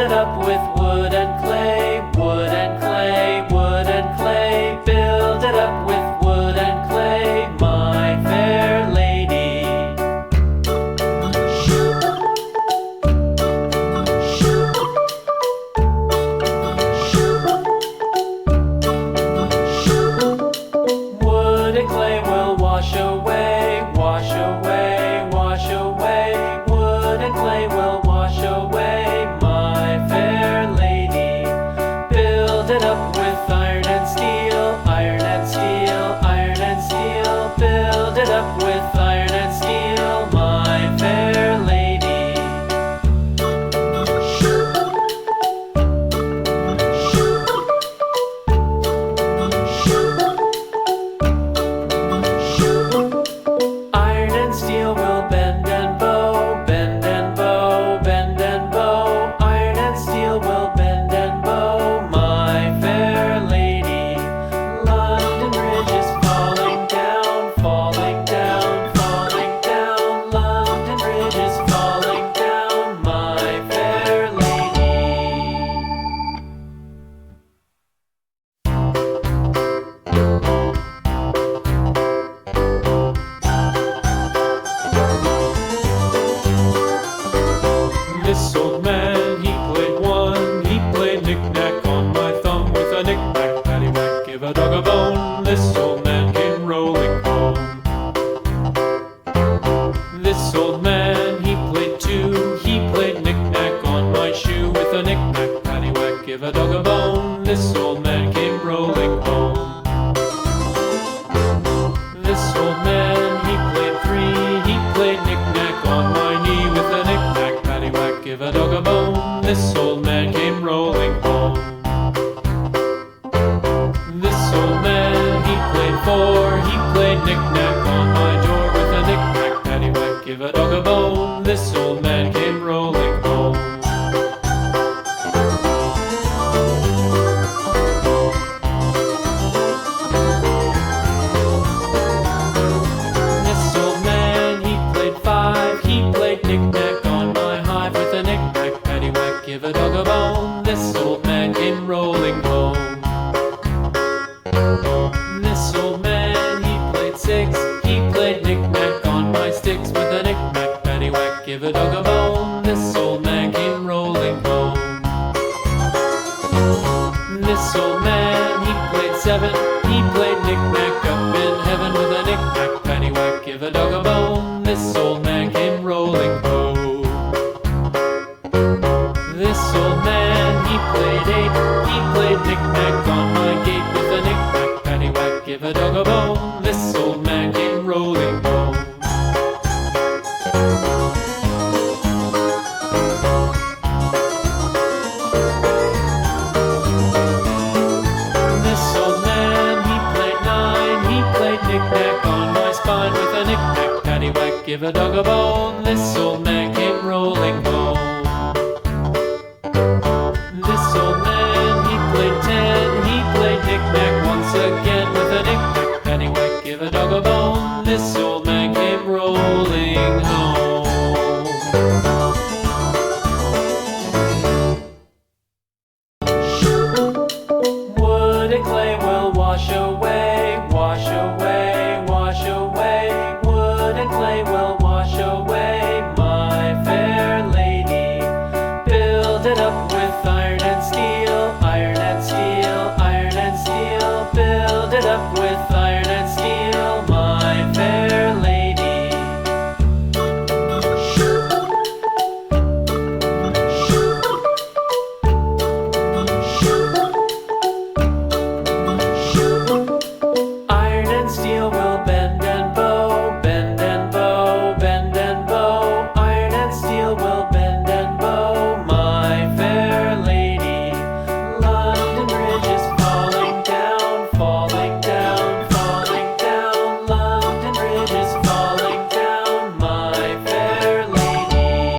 it up with wood and clay, wood and clay, wood and clay. Build it up with wood and clay, my fair lady. Wood and clay will wash away, wash away, wash away. Wood and clay will wash away, my fair lady. Build it up with iron and steel, iron and steel, iron and steel. Build it up with iron and steel, my fair lady. Iron and steel will bend and bow, bend and bow, bend and bow. Iron and steel will bend and bow, my fair lady. London Bridge is falling down, falling down, falling down. London Bridge is falling down, my fair lady. This old man, he played one. He played knick-knack on my thumb with a knick-knack, paddywhack, give a dog a bone. This old man came rolling home. This old man, he played two. He played knick-knack on my shoe with a knick-knack, paddywhack, give a dog a bone. This old man came rolling home. This old man, he played three. He played knick-knack on my knee with a knick-knack, paddywhack, give a dog a bone. This old man came rolling home. This old man, he played four. He played knick-knack on my door with a knick-knack, paddywhack, give a dog a bone. This old man came rolling home. This old man, he played five. He played knick-knack on my hive with a knick-knack, paddywhack, give a dog a bone. This old man came rolling home. This old man, he played six. He played knick-knack on my sticks with a knick-knack, paddywhack, give a dog a bone. This old man came rolling home. This old man, he played seven. He played knick-knack up in heaven with a knick-knack, paddywhack, give a dog a bone. This old man came rolling home. This old man, he played eight. He played knick-knack on my gate with a knick-knack, paddywhack, give a dog a bone. This old man came rolling home. This old man, he played nine. He played knick-knack on my spine with a knick-knack, paddywhack, give a dog a bone.